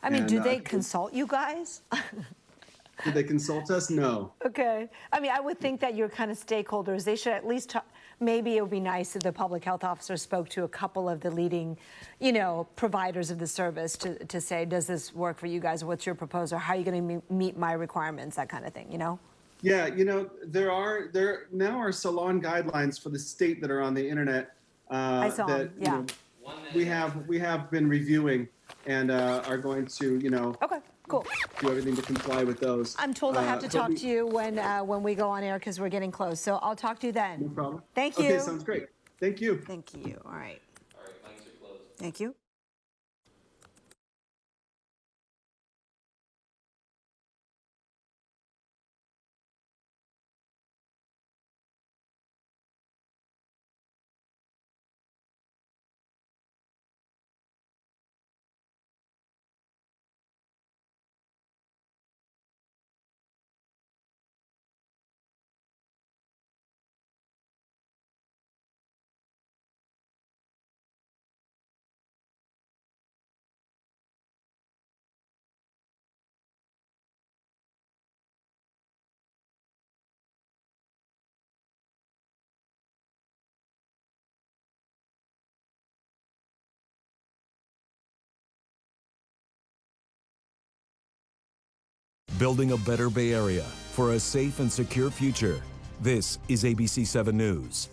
I mean, do they I think consult you guys? did they consult us? No. Okay. I mean, I would think that you're kind of stakeholders. They should at least maybe it would be nice if the public health officer spoke to a couple of the leading, providers of the service to say, does this work for you guys? What's your proposal? How are you going to meet my requirements? That kind of thing, Yeah, there now are salon guidelines for the state that are on the internet I saw that them, yeah. we have been reviewing and are going to Okay, cool. do everything to comply with those. I'm told I have to talk to you when we go on air because we're getting close. So I'll talk to you then. No problem. Thank you. Okay, sounds great. Thank you. Thank you. All right. All right, lines are closed. Thank you. Building a better Bay Area for a safe and secure future. This is ABC7 News.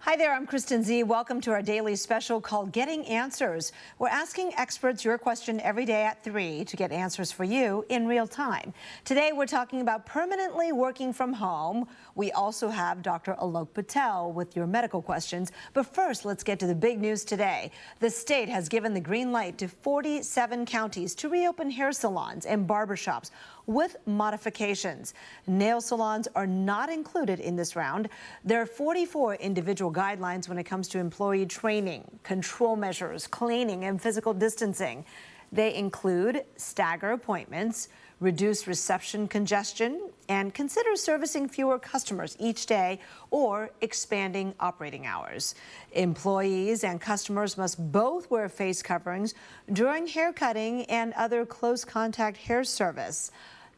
Hi there, I'm Kristen Z. Welcome to our daily special called Getting Answers. We're asking experts your question every day at 3 to get answers for you in real time. Today, we're talking about permanently working from home. We also have Dr. Alok Patel with your medical questions. But first, let's get to the big news today. The state has given the green light to 47 counties to reopen hair salons and barbershops with modifications. Nail salons are not included in this round. There are 44 individual guidelines when it comes to employee training, control measures, cleaning, and physical distancing. They include stagger appointments, reduce reception congestion, and consider servicing fewer customers each day or expanding operating hours. Employees and customers must both wear face coverings during hair cutting and other close contact hair service.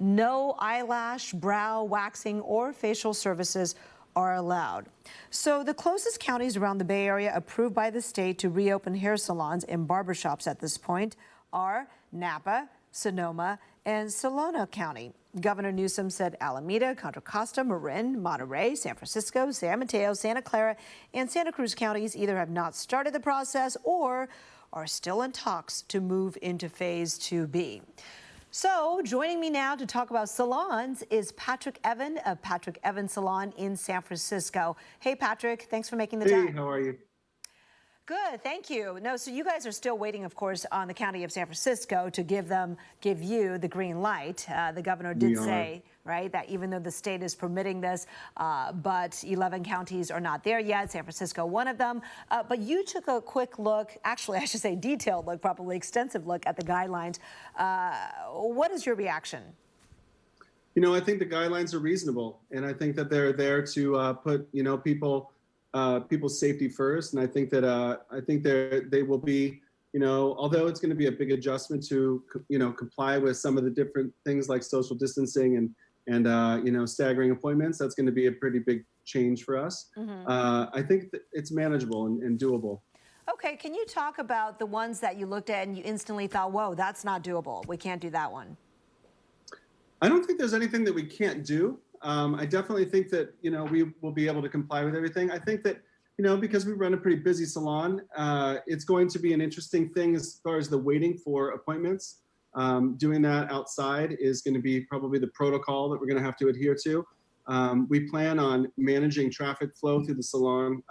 No eyelash, brow waxing, or facial services are allowed. So the closest counties around the Bay Area approved by the state to reopen hair salons and barbershops at this point are Napa, Sonoma, and Salon County. Governor Newsom said Alameda, Contra Costa, Marin, Monterey, San Francisco, San Mateo, Santa Clara, and Santa Cruz counties either have not started the process or are still in talks to move into Phase 2B. So joining me now to talk about salons is Patrick Evan of Patrick Evan Salon in San Francisco. Hey, Patrick, thanks for making the time. Hey, how are you? Good, thank you. No, so you guys are still waiting, of course, on the county of San Francisco to give you the green light. The governor did say, right, that even though the state is permitting this, but 11 counties are not there yet. San Francisco, one of them. But you took a quick look, actually, I should say detailed look, probably extensive look at the guidelines. What is your reaction? I think the guidelines are reasonable, and I think that they're there to put, people's safety first. And I think that they will be, although it's going to be a big adjustment to, comply with some of the different things like social distancing and staggering appointments. That's going to be a pretty big change for us. Mm-hmm. I think that it's manageable and doable. Okay, can you talk about the ones that you looked at and you instantly thought, whoa, that's not doable. We can't do that one. I don't think there's anything that we can't do. I definitely think that, we will be able to comply with everything. I think that, because we run a pretty busy salon, it's going to be an interesting thing as far as the waiting for appointments. Doing that outside is going to be probably the protocol that we're going to have to adhere to. We plan on managing traffic flow through the salon,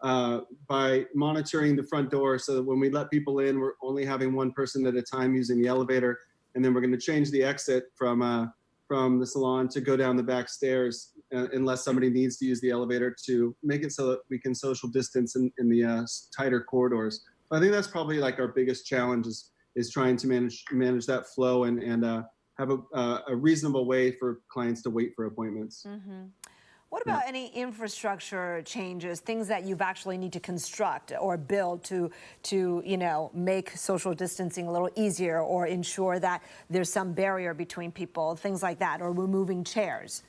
by monitoring the front door so that when we let people in, we're only having one person at a time using the elevator. And then we're going to change the exit from the salon to go down the back stairs unless somebody needs to use the elevator to make it so that we can social distance in the tighter corridors. So I think that's probably like our biggest challenge is trying to manage that flow and have a reasonable way for clients to wait for appointments. Mm-hmm. What about any infrastructure changes, things that you've actually need to construct or build to make social distancing a little easier or ensure that there's some barrier between people, things like that, or removing chairs?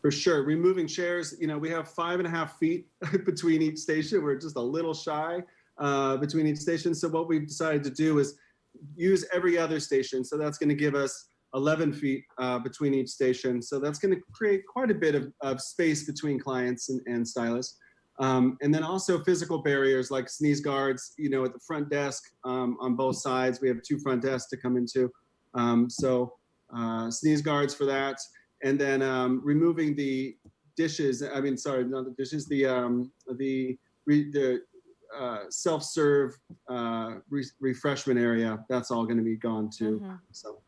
For sure. Removing chairs, we have 5.5 feet between each station. We're just a little shy between each station. So what we've decided to do is use every other station. So that's going to give us 11 feet between each station. So that's going to create quite a bit of space between clients and stylists. And then also physical barriers like sneeze guards, at the front desk on both sides. We have 2 front desks to come into. Sneeze guards for that. And then removing the dishes, not the dishes, the self-serve refreshment area, that's all going to be gone too. Mm-hmm. So.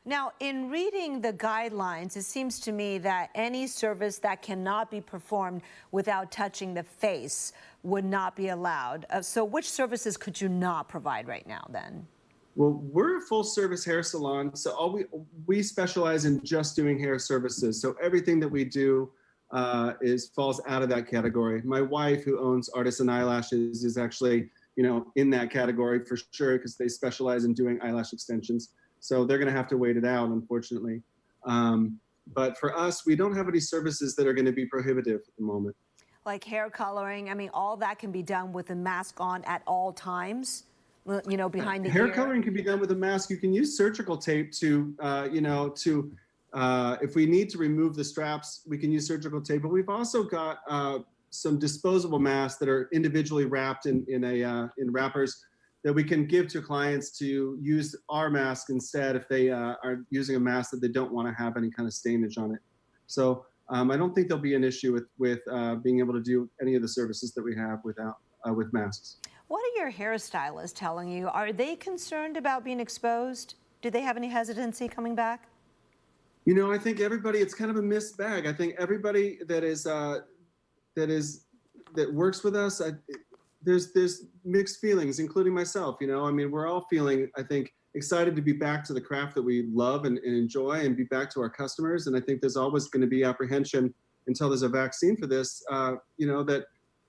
Now, in reading the guidelines, it seems to me that any service that cannot be performed without touching the face would not be allowed. So which services could you not provide right now then? Well, we're a full-service hair salon, so we specialize in just doing hair services. So everything that we do falls out of that category. My wife, who owns Artisan Eyelashes, is actually in that category for sure because they specialize in doing eyelash extensions. So they're going to have to wait it out, unfortunately. But for us, we don't have any services that are going to be prohibitive at the moment. Like hair coloring, all that can be done with a mask on at all times, behind the hair ear. coloring can be done with a mask. You can use surgical tape to, if we need to remove the straps, we can use surgical tape. But we've also got some disposable masks that are individually wrapped in wrappers that we can give to clients to use our mask instead if they are using a mask that they don't want to have any kind of stainage on it. So I don't think there'll be an issue with being able to do any of the services that we have with masks. What are your hairstylists telling you? Are they concerned about being exposed? Do they have any hesitancy coming back? I think everybody, it's kind of a mixed bag. I think everybody that works with us, there's mixed feelings, including myself. We're all feeling, I think, excited to be back to the craft that we love and enjoy and be back to our customers. And I think there's always going to be apprehension until there's a vaccine for this,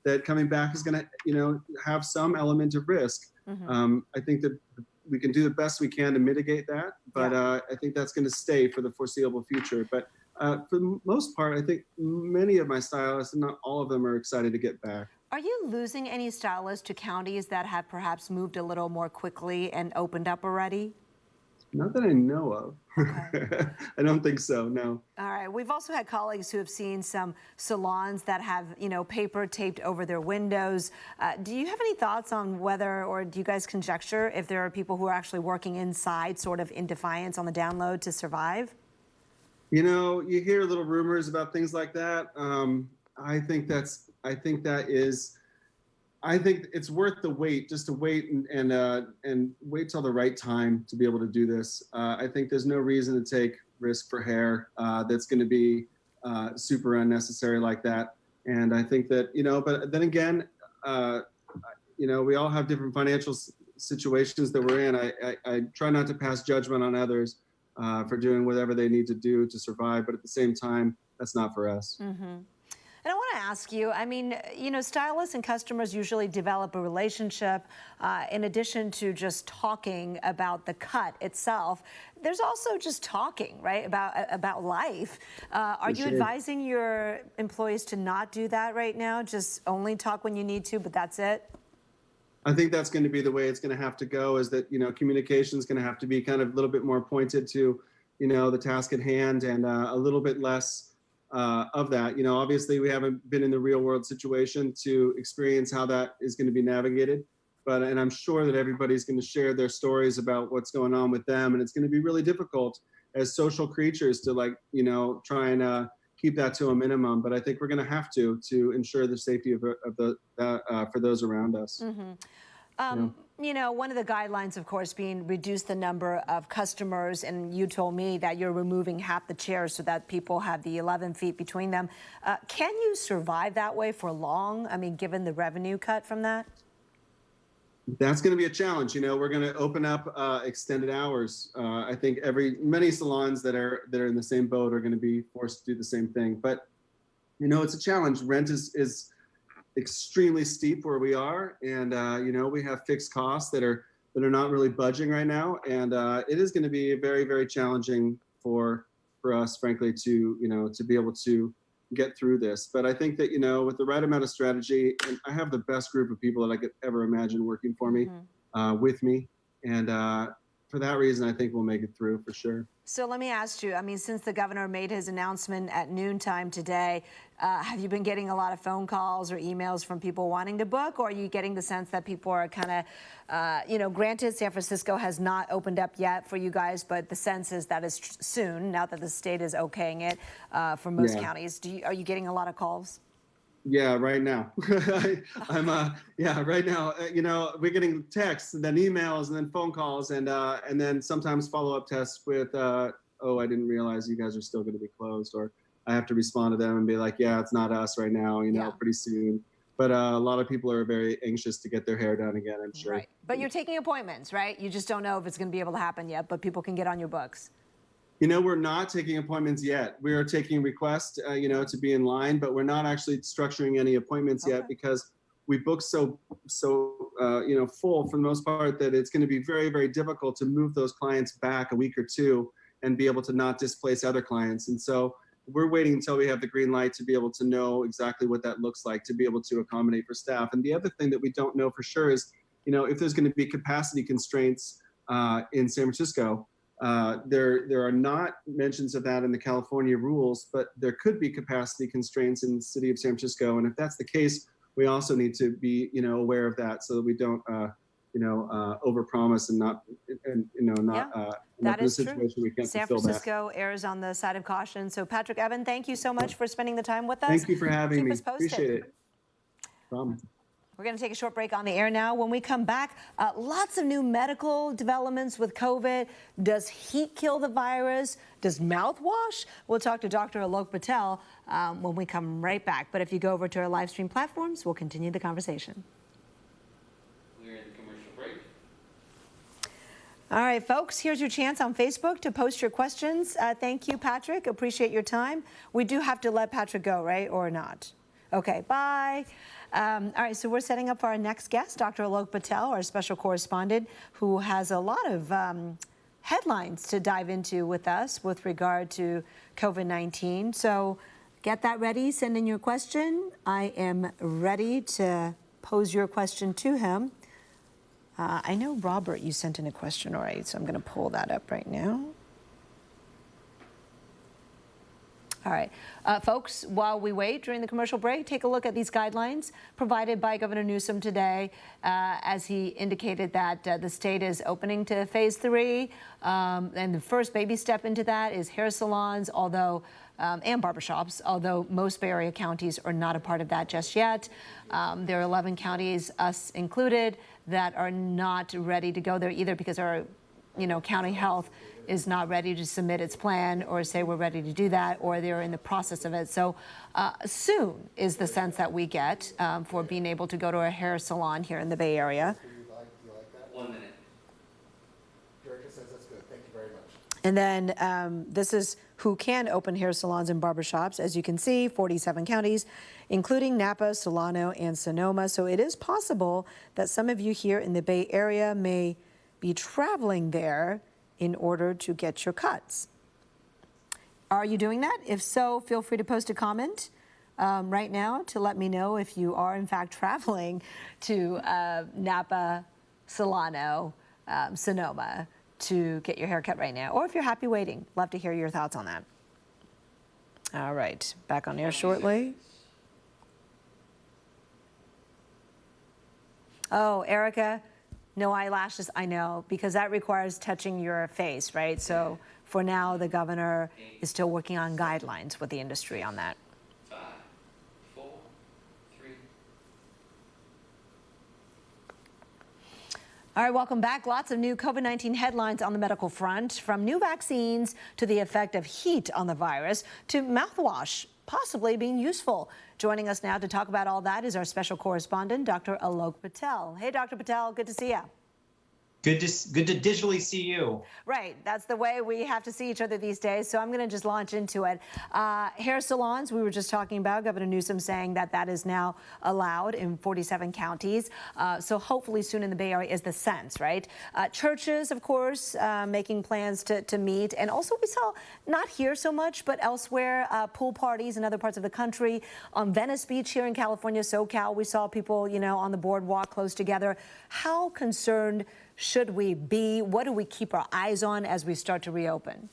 that coming back is going to, have some element of risk. Mm-hmm. I think that we can do the best we can to mitigate that, but I think that's going to stay for the foreseeable future. But for the most part, I think many of my stylists, and not all of them, are excited to get back. Are you losing any stylists to counties that have perhaps moved a little more quickly and opened up already? Not that I know of. Okay. I don't think so, no. All right. We've also had colleagues who have seen some salons that have, paper taped over their windows. Do you have any thoughts on whether, or do you guys conjecture if there are people who are actually working inside, sort of in defiance on the download to survive? You hear little rumors about things like that. I think it's worth the wait, just to wait and wait till the right time to be able to do this. I think there's no reason to take risk for hair that's going to be super unnecessary like that. And I think that, but then again, we all have different financial situations that we're in. I try not to pass judgment on others for doing whatever they need to do to survive. But at the same time, that's not for us. Mm-hmm. And I want to ask you, stylists and customers usually develop a relationship in addition to just talking about the cut itself. There's also just talking, right, about life. Are you advising your employees to not do that right now? Just only talk when you need to, but that's it? I think that's going to be the way it's going to have to go, is that, communication is going to have to be kind of a little bit more pointed to, the task at hand, and a little bit less of that. Obviously we haven't been in the real world situation to experience how that is going to be navigated, and I'm sure that everybody's going to share their stories about what's going on with them, and it's going to be really difficult as social creatures to try and keep that to a minimum. But I think we're going to have to ensure the safety for those around us. Mm-hmm. One of the guidelines, of course, being reduce the number of customers, and you told me that you're removing half the chairs so that people have the 11 feet between them. Can you survive that way for long? Given the revenue cut from that? That's going to be a challenge. We're going to open up extended hours. I think many salons that are in the same boat are going to be forced to do the same thing. But You know, it's a challenge. Rent is extremely steep where we are, and you know, we have fixed costs that are not really budging right now, and it is going to be very, very challenging for us, frankly, to to be able to get through this. But I think that, you know, with the right amount of strategy, and I have the best group of people that I could ever imagine working for me, with me, and for that reason, I think we'll make it through for sure. So let me ask you, I mean, since the governor made his announcement at noontime today, have you been getting a lot of phone calls or emails from people wanting to book, or are you getting the sense that people are kind of, you know, granted San Francisco has not opened up yet for you guys, but the sense is that is soon, now that the state is okaying it for most counties. Are you getting a lot of calls? Yeah, right now. Yeah, right now. You know, we're getting texts and then emails and then phone calls and then sometimes follow-up tests with, oh, I didn't realize you guys are still going to be closed, or I have to respond to them and be like, yeah, it's not us right now, you know, pretty soon. But a lot of people are very anxious to get their hair done again, I'm sure. Right. But you're taking appointments, right? You just don't know if it's going to be able to happen yet, but people can get on your books. You know, we're not taking appointments yet. We are taking requests, you know, to be in line, but we're not actually structuring any appointments yet because we book so you know, full for the most part that it's going to be very, very difficult to move those clients back a week or two and be able to not displace other clients. And so we're waiting until we have the green light to be able to know exactly what that looks like, to be able to accommodate for staff. And the other thing that we don't know for sure is, you know, if there's going to be capacity constraints in San Francisco. There are not mentions of that in the California rules, but there could be capacity constraints in the city of San Francisco. And if that's the case, we also need to be, you know, aware of that so that we don't, you know, overpromise and not, and you know, not that in a is situation true. we can't San fulfill Francisco errs on the side of caution. So Patrick, Evan, thank you so much for spending the time with us. Thank you for having me. Keep us posted. Appreciate it. Problem. We're going to take a short break on the air now. When we come back, lots of new medical developments with COVID. Does heat kill the virus? Does mouthwash? We'll talk to Dr. Alok Patel when we come right back. But if you go over to our live stream platforms, we'll continue the conversation. We're in the commercial break. All right, folks, here's your chance on Facebook to post your questions. Thank you, Patrick. Appreciate your time. We do have to let Patrick go, right, or not? Okay, bye. All right, so we're setting up for our next guest, Dr. Alok Patel, our special correspondent, who has a lot of headlines to dive into with us with regard to COVID-19. So get that ready, send in your question. I am ready to pose your question to him. I know, Robert, you sent in a question already, so I'm going to pull that up right now. All right, folks, while we wait during the commercial break, take a look at these guidelines provided by Governor Newsom today as he indicated that the state is opening to phase 3. And the first baby step into that is hair salons, although and barbershops, although most Bay Area counties are not a part of that just yet. There are 11 counties, us included, that are not ready to go there either because our county health is not ready to submit its plan or say we're ready to do that, or they're in the process of it. So soon is the sense that we get for being able to go to a hair salon here in the Bay Area. You like that? 1 minute. Jerica says that's good. Thank you very much. And then this is who can open hair salons and barbershops. As you can see, 47 counties, including Napa, Solano, and Sonoma. So it is possible that some of you here in the Bay Area may be traveling there in order to get your cuts. Are you doing that? If so, feel free to post a comment right now to let me know if you are in fact traveling to Napa, Solano, Sonoma to get your hair cut right now, or if you're happy waiting. Love to hear your thoughts on that. All right, back on air shortly. Oh, Erica. No eyelashes, I know, because that requires touching your face, right? So for now, the governor is still working on guidelines with the industry on that. 5, 4, 3. All right, welcome back. Lots of new COVID-19 headlines on the medical front, from new vaccines to the effect of heat on the virus to mouthwash possibly being useful. Joining us now to talk about all that is our special correspondent, Dr. Alok Patel. Hey, Dr. Patel, good to see you. Good to digitally see you. Right. That's the way we have to see each other these days. So I'm going to just launch into it. Hair salons, we were just talking about Governor Newsom saying that that is now allowed in 47 counties. So hopefully soon in the Bay Area is the sense, right? Churches, of course, making plans to meet. And also we saw, not here so much, but elsewhere, pool parties in other parts of the country. On Venice Beach here in California, SoCal, we saw people, you know, on the boardwalk close together. How concerned should we be? What do we keep our eyes on as we start to reopen?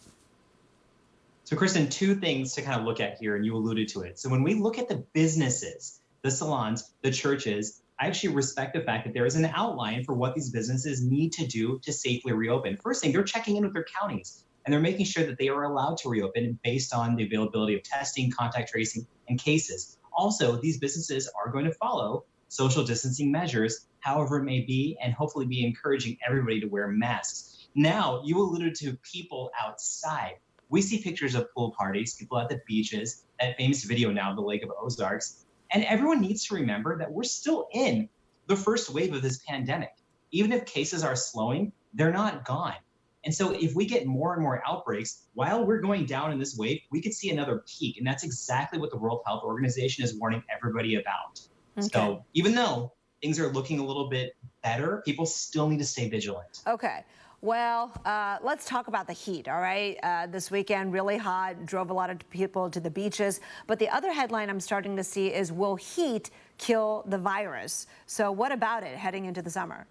So, Kristen, two things to kind of look at here, and you alluded to it. So when we look at the businesses, the salons, the churches, I actually respect the fact that there is an outline for what these businesses need to do to safely reopen. First thing, they're checking in with their counties, and they're making sure that they are allowed to reopen based on the availability of testing, contact tracing, and cases. Also, these businesses are going to follow social distancing measures, however it may be, and hopefully be encouraging everybody to wear masks. Now, you alluded to people outside. We see pictures of pool parties, people at the beaches, that famous video now of the Lake of Ozarks. And everyone needs to remember that we're still in the first wave of this pandemic. Even if cases are slowing, they're not gone. And so if we get more and more outbreaks, while we're going down in this wave, we could see another peak. And that's exactly what the World Health Organization is warning everybody about. Okay. So even though things are looking a little bit better, people still need to stay vigilant. Okay. Well, let's talk about the heat, all right? This weekend, really hot, drove a lot of people to the beaches. But the other headline I'm starting to see is, will heat kill the virus? So what about it heading into the summer?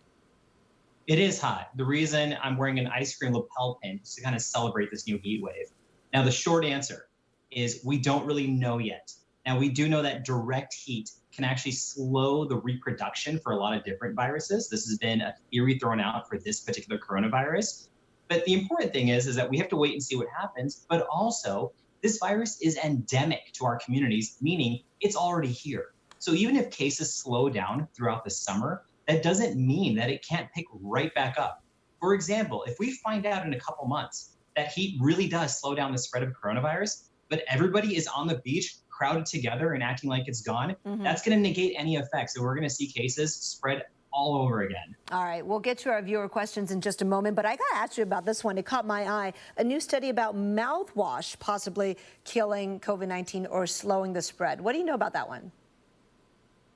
It is hot. The reason I'm wearing an ice cream lapel pin is to kind of celebrate this new heat wave. Now, the short answer is we don't really know yet. Now, we do know that direct heat can actually slow the reproduction for a lot of different viruses. This has been a theory thrown out for this particular coronavirus. But the important thing is that we have to wait and see what happens. But also, this virus is endemic to our communities, meaning it's already here. So even if cases slow down throughout the summer, that doesn't mean that it can't pick right back up. For example, if we find out in a couple months that heat really does slow down the spread of coronavirus, but everybody is on the beach crowded together and acting like it's gone, that's going to negate any effects. So we're going to see cases spread all over again. All right, we'll get to our viewer questions in just a moment, but I got to ask you about this one. It caught my eye. A new study about mouthwash possibly killing COVID-19 or slowing the spread. What do you know about that one?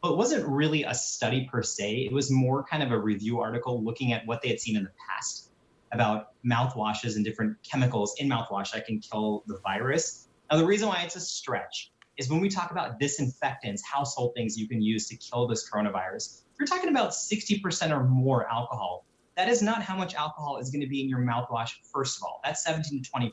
Well, it wasn't really a study per se. It was more kind of a review article looking at what they had seen in the past about mouthwashes and different chemicals in mouthwash that can kill the virus. Now, the reason why it's a stretch is when we talk about disinfectants, household things you can use to kill this coronavirus, you're talking about 60% or more alcohol. That is not how much alcohol is going to be in your mouthwash, first of all. That's 17 to 20%.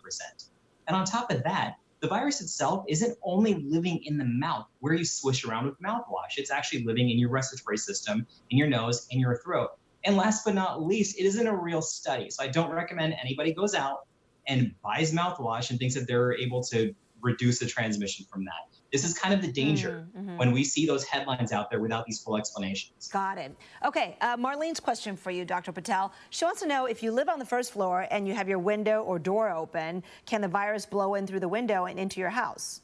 And on top of that, the virus itself isn't only living in the mouth where you swish around with mouthwash. It's actually living in your respiratory system, in your nose, in your throat. And last but not least, it isn't a real study. So I don't recommend anybody goes out and buys mouthwash and thinks that they're able to reduce the transmission from that. This is kind of the danger when we see those headlines out there without these full explanations. Got it. Okay, Marlene's question for you, Dr. Patel. She wants to know, if you live on the first floor and you have your window or door open, can the virus blow in through the window and into your house?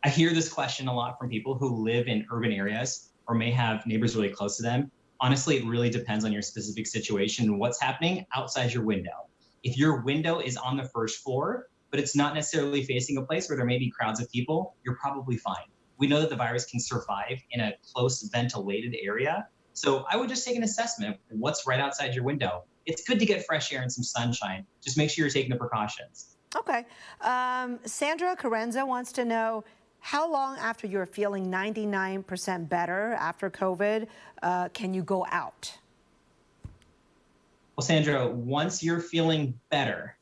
I hear this question a lot from people who live in urban areas or may have neighbors really close to them. Honestly, it really depends on your specific situation and what's happening outside your window. If your window is on the first floor, but it's not necessarily facing a place where there may be crowds of people, you're probably fine. We know that the virus can survive in a close ventilated area. So I would just take an assessment of what's right outside your window. It's good to get fresh air and some sunshine. Just make sure you're taking the precautions. Okay. Sandra Carenza wants to know, how long after you're feeling 99% better after COVID can you go out? Well, Sandra, once you're feeling better,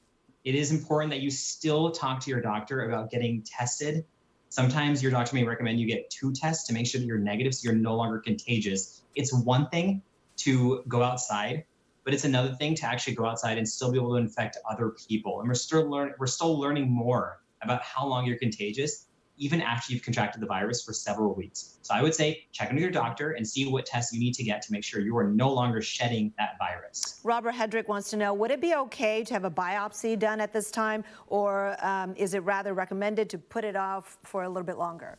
it is important that you still talk to your doctor about getting tested. Sometimes your doctor may recommend you get 2 tests to make sure that you're negative so you're no longer contagious. It's one thing to go outside, but it's another thing to actually go outside and still be able to infect other people. And we're still learning more about how long you're contagious, even after you've contracted the virus for several weeks. So I would say check in with your doctor and see what tests you need to get to make sure you are no longer shedding that virus. Robert Hedrick wants to know, would it be okay to have a biopsy done at this time, or is it rather recommended to put it off for a little bit longer?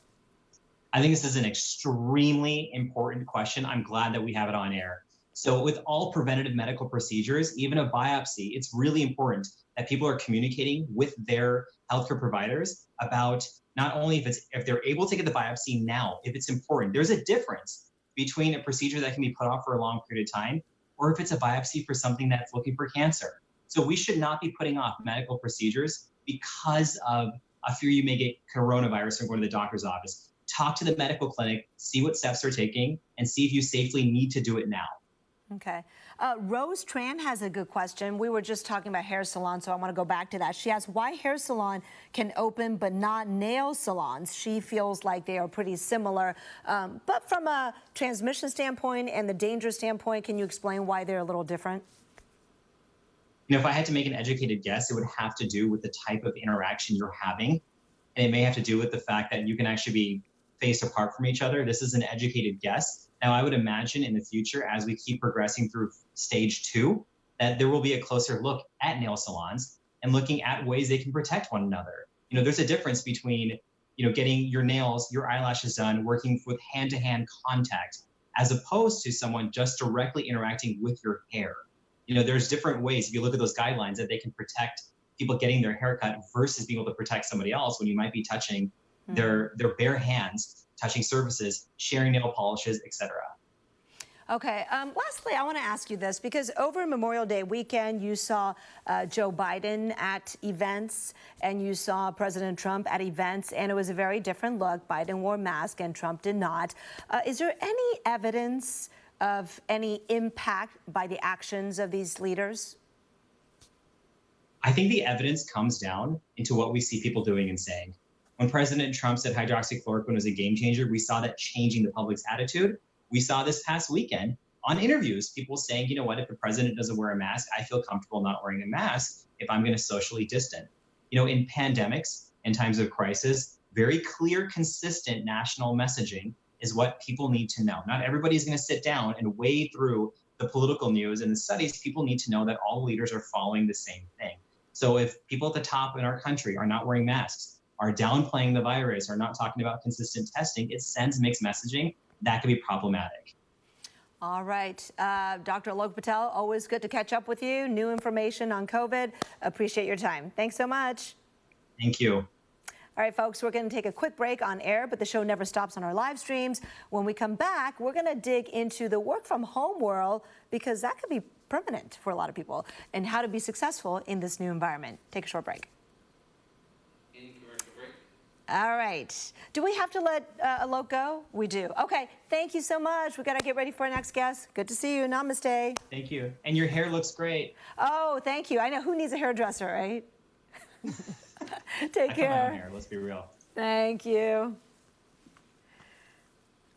I think this is an extremely important question. I'm glad that we have it on air. So with all preventative medical procedures, even a biopsy, it's really important that people are communicating with their healthcare providers about not only if they're able to get the biopsy now, if it's important. There's a difference between a procedure that can be put off for a long period of time, or if it's a biopsy for something that's looking for cancer. So we should not be putting off medical procedures because of a fear you may get coronavirus or go to the doctor's office. Talk to the medical clinic, see what steps they're taking, and see if you safely need to do it now. Okay. Rose Tran has a good question. We were just talking about hair salons, so I want to go back to that. She asks why hair salon can open but not nail salons. She feels like they are pretty similar. But from a transmission standpoint and the danger standpoint, can you explain why they're a little different? You know, if I had to make an educated guess, it would have to do with the type of interaction you're having. And it may have to do with the fact that you can actually be spaced apart from each other. This is an educated guess. Now, I would imagine in the future, as we keep progressing through stage 2, that there will be a closer look at nail salons and looking at ways they can protect one another. You know, there's a difference between, getting your nails, your eyelashes done, working with hand-to-hand contact, as opposed to someone just directly interacting with your hair. You know, there's different ways, if you look at those guidelines, that they can protect people getting their hair cut versus being able to protect somebody else when you might be touching their bare hands, touching surfaces, sharing nail polishes, etc. Okay. Lastly, I want to ask you this, because over Memorial Day weekend, you saw Joe Biden at events and you saw President Trump at events, and it was a very different look. Biden wore a mask and Trump did not. Is there any evidence of any impact by the actions of these leaders? I think the evidence comes down into what we see people doing and saying. When President Trump said hydroxychloroquine was a game changer, we saw that changing the public's attitude. We saw this past weekend on interviews, people saying, you know what, if the president doesn't wear a mask, I feel comfortable not wearing a mask if I'm going to socially distant. You know, in pandemics and times of crisis, very clear, consistent national messaging is what people need to know. Not everybody's going to sit down and wade through the political news and the studies. People need to know that all leaders are following the same thing. So if people at the top in our country are not wearing masks, are downplaying the virus, are not talking about consistent testing, it sends mixed messaging. That could be problematic. All right. Dr. Alok Patel, always good to catch up with you. New information on COVID. Appreciate your time. Thanks so much. Thank you. All right, folks, we're going to take a quick break on air, but the show never stops on our live streams. When we come back, we're going to dig into the work from home world, because that could be permanent for a lot of people, and how to be successful in this new environment. Take a short break. All right. Do we have to let Alok go? We do. Okay. Thank you so much. We got to get ready for our next guest. Good to see you. Namaste. Thank you. And your hair looks great. Oh, thank you. I know who needs a hairdresser, right? Take care. I cut my own hair, let's be real. Thank you.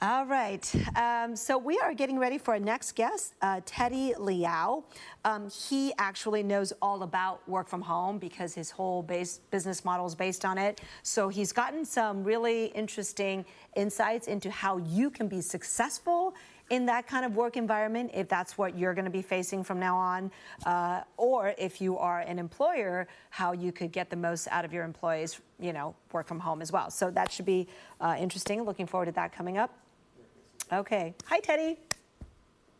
All right, so we are getting ready for our next guest, Teddy Liao. He actually knows all about work from home because his whole business model is based on it. So he's gotten some really interesting insights into how you can be successful in that kind of work environment, if that's what you're going to be facing from now on, or if you are an employer, how you could get the most out of your employees, work from home as well. So that should be interesting. Looking forward to that coming up. Okay. Hi, Teddy.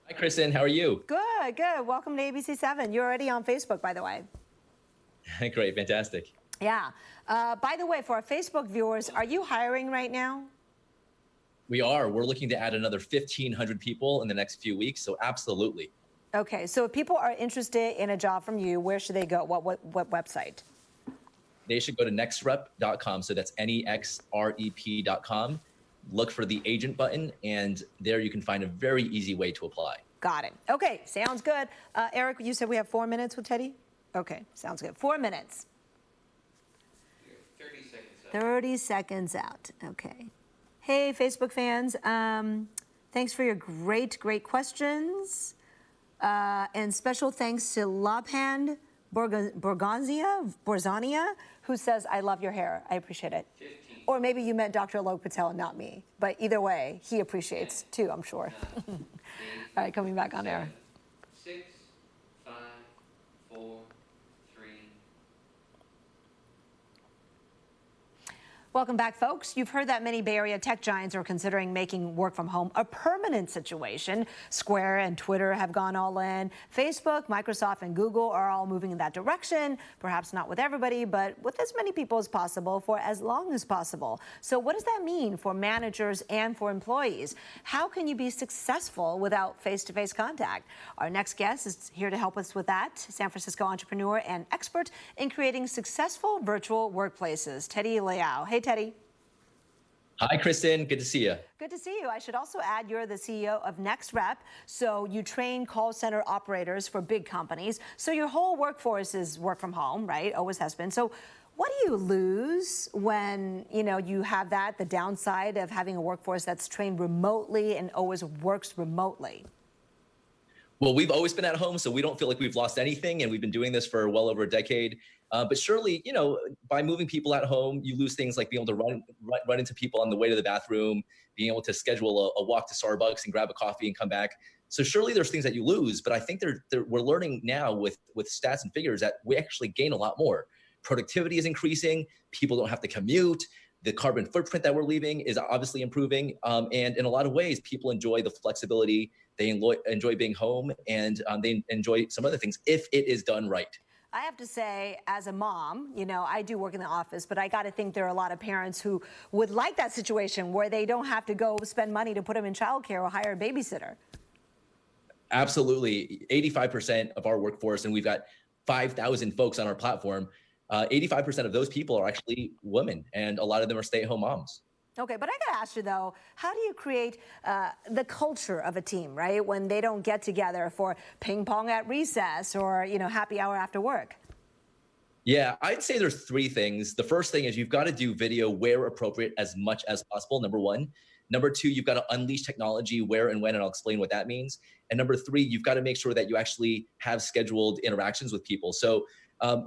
Hi, Kristen. How are you? Good, good. Welcome to ABC7. You're already on Facebook, by the way. Great. Fantastic. Yeah. By the way, for our Facebook viewers, are you hiring right now? We are. We're looking to add another 1,500 people in the next few weeks, so absolutely. Okay. So if people are interested in a job from you, where should they go? What website? They should go to nextrep.com. So that's nexrep.com. Look for the agent button, and there you can find a very easy way to apply. Got it. Okay, sounds good. Eric, you said we have 4 minutes with Teddy? Okay, sounds good. 4 minutes. 30 seconds out. 30 seconds out. Okay. Hey, Facebook fans. Thanks for your great questions. And special thanks to Labhand Borzania, who says, I love your hair. I appreciate it. 15. Or maybe you meant Dr. Alok Patel, not me. But either way, he appreciates too, I'm sure. 9, 8, All right, coming back on 7, air. 6, 5, 4, 3. Well, Welcome back, folks. You've heard that many Bay Area tech giants are considering making work from home a permanent situation. Square and Twitter have gone all in. Facebook, Microsoft, and Google are all moving in that direction. Perhaps not with everybody, but with as many people as possible for as long as possible. So what does that mean for managers and for employees? How can you be successful without face-to-face contact? Our next guest is here to help us with that. San Francisco entrepreneur and expert in creating successful virtual workplaces, Teddy Liao. Hey, Teddy. Hi, Kristen. Good to see you. Good to see you. I should also add you're the CEO of NextRep. So you train call center operators for big companies. So your whole workforce is work from home, right? Always has been. So what do you lose when, you have the downside of having a workforce that's trained remotely and always works remotely? Well, we've always been at home, so we don't feel like we've lost anything, and we've been doing this for well over a decade. But surely, by moving people at home, you lose things like being able to run into people on the way to the bathroom, being able to schedule a walk to Starbucks and grab a coffee and come back. So surely there's things that you lose, but I think we're learning now with stats and figures that we actually gain a lot more. Productivity is increasing. People don't have to commute. The carbon footprint that we're leaving is obviously improving. And in a lot of ways, people enjoy the flexibility. They enjoy being home, and they enjoy some other things if it is done right. I have to say, as a mom, I do work in the office, but I got to think there are a lot of parents who would like that situation where they don't have to go spend money to put them in childcare or hire a babysitter. Absolutely. 85% of our workforce, and we've got 5,000 folks on our platform, 85% of those people are actually women, and a lot of them are stay-at-home moms. Okay, but I got to ask you, though, how do you create the culture of a team, right, when they don't get together for ping pong at recess or, happy hour after work? Yeah, I'd say there's three things. The first thing is you've got to do video where appropriate as much as possible, number one. Number two, you've got to unleash technology where and when, and I'll explain what that means. And number three, you've got to make sure that you actually have scheduled interactions with people. So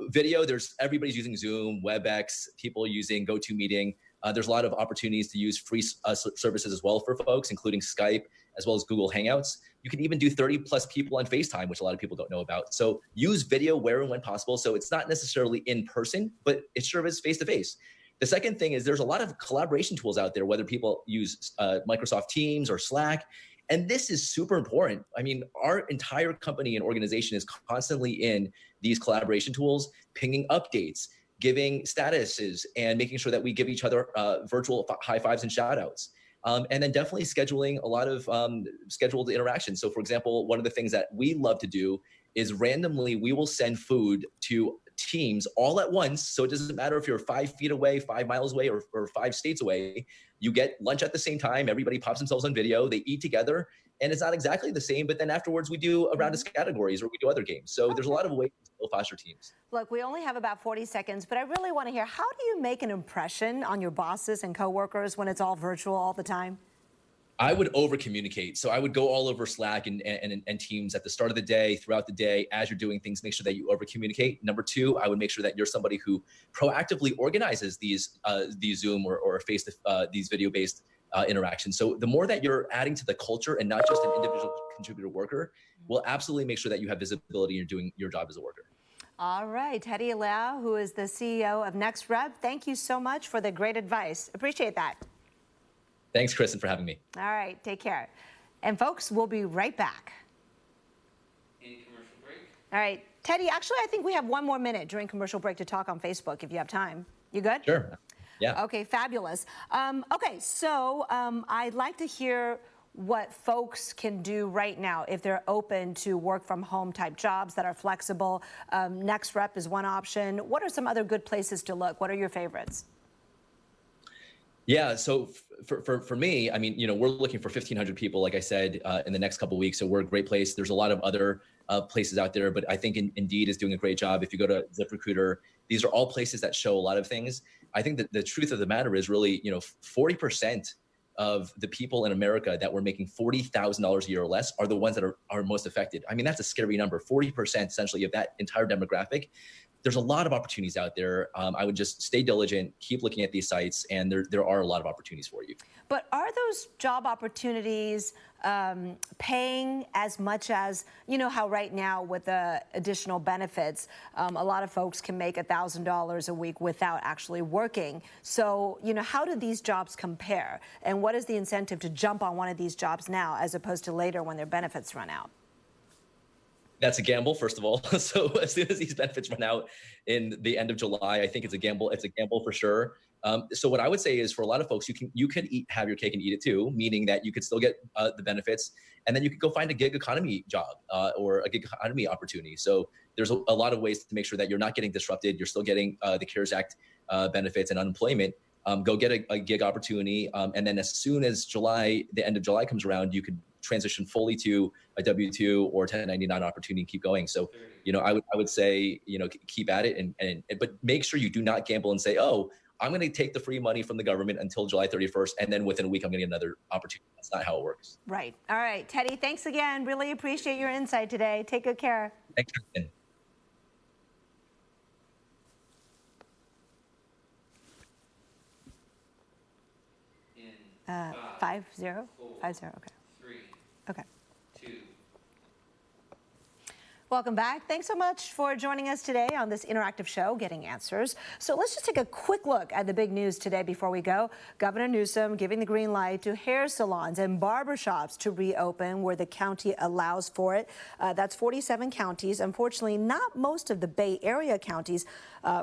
video, everybody's using Zoom, WebEx, people using GoToMeeting. There's a lot of opportunities to use free services as well for folks, including Skype, as well as Google Hangouts. You can even do 30 plus people on FaceTime, which a lot of people don't know about. So use video where and when possible. So it's not necessarily in person, but it sure is face-to-face. The second thing is there's a lot of collaboration tools out there, whether people use Microsoft Teams or Slack. And this is super important. I mean, our entire company and organization is constantly in these collaboration tools, pinging updates, giving statuses, and making sure that we give each other virtual high fives and shout outs. And then definitely scheduling a lot of scheduled interactions. So for example, one of the things that we love to do is randomly, we will send food to teams all at once. So it doesn't matter if you're 5 feet away, 5 miles away, or 5 states away. You get lunch at the same time. Everybody pops themselves on video. They eat together. And it's not exactly the same, but then afterwards we do a round of categories or we do other games. So there's a lot of ways to still foster teams. Look, we only have about 40 seconds, but I really want to hear, how do you make an impression on your bosses and coworkers when it's all virtual all the time? I would over communicate. So I would go all over Slack and Teams at the start of the day, throughout the day, as you're doing things, make sure that you over communicate. Number two, I would make sure that you're somebody who proactively organizes these Zoom or these video-based interactions. So the more that you're adding to the culture and not just an individual contributor worker, will absolutely make sure that you have visibility and you're doing your job as a worker. All right, Teddy Liao, who is the CEO of NextRep, thank you so much for the great advice. Appreciate that. Thanks, Kristen, for having me. All right, take care. And folks, we'll be right back. Any commercial break? All right, Teddy, actually, I think we have one more minute during commercial break to talk on Facebook if you have time. You good? Sure. Yeah. Okay, fabulous. Okay, so I'd like to hear what folks can do right now if they're open to work from home type jobs that are flexible. NextRep is one option. What are some other good places to look? What are your favorites? Yeah, so for me, I mean, we're looking for 1,500 people, like I said, in the next couple of weeks. So we're a great place. There's a lot of other places out there, but I think Indeed is doing a great job. If you go to ZipRecruiter, these are all places that show a lot of things. I think that the truth of the matter is really, 40% of the people in America that were making $40,000 a year or less are the ones that are most affected. I mean, that's a scary number. 40% essentially of that entire demographic there's a lot of opportunities out there. I would just stay diligent, keep looking at these sites, and there are a lot of opportunities for you. But are those job opportunities paying as much as, you know, how right now with the additional benefits, a lot of folks can make $1,000 a week without actually working. So, you know, how do these jobs compare? And what is the incentive to jump on one of these jobs now as opposed to later when their benefits run out? That's a gamble, first of all. So as soon as these benefits run out in the end of July, I think it's a gamble. It's a gamble for sure. So what I would say is for a lot of folks, you can have your cake and eat it too, meaning that you could still get the benefits, and then you could go find a gig economy job or a gig economy opportunity. So there's a lot of ways to make sure that you're not getting disrupted. You're still getting the CARES Act benefits and unemployment. Go get a gig opportunity, and then as soon as the end of July comes around, you could transition fully to a W-2 or 1099 opportunity and keep going. So, you know, I would say, you know, keep at it, but make sure you do not gamble and say, oh, I'm going to take the free money from the government until July 31st, and then within a week I'm going to get another opportunity. That's not how it works. Right. All right, Teddy, thanks again. Really appreciate your insight today. Take good care. Thanks, Kristen. In 5-0? 5-0, okay. 3, Okay. 2. Welcome back. Thanks so much for joining us today on this interactive show, Getting Answers. So let's just take a quick look at the big news today before we go. Governor Newsom giving the green light to hair salons and barbershops to reopen where the county allows for it. That's 47 counties. Unfortunately, not most of the Bay Area counties.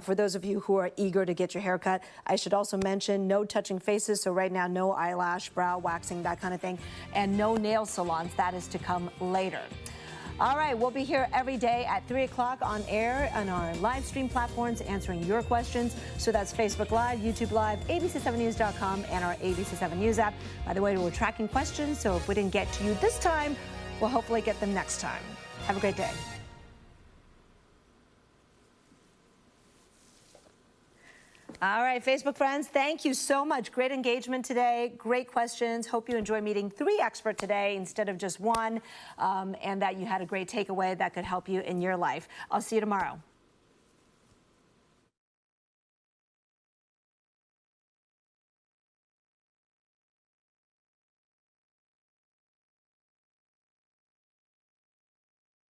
For those of you who are eager to get your hair cut, I should also mention no touching faces. So right now, no eyelash, brow waxing, that kind of thing, and no nail salons. That is to come later. All right, we'll be here every day at 3 o'clock on air on our live stream platforms answering your questions. So that's Facebook Live, YouTube Live, ABC7news.com, and our ABC7 News app. By the way, we're tracking questions, so if we didn't get to you this time, we'll hopefully get them next time. Have a great day. All right, Facebook friends, thank you so much. Great engagement today, great questions. Hope you enjoy meeting 3 experts today instead of just 1, and that you had a great takeaway that could help you in your life. I'll see you tomorrow.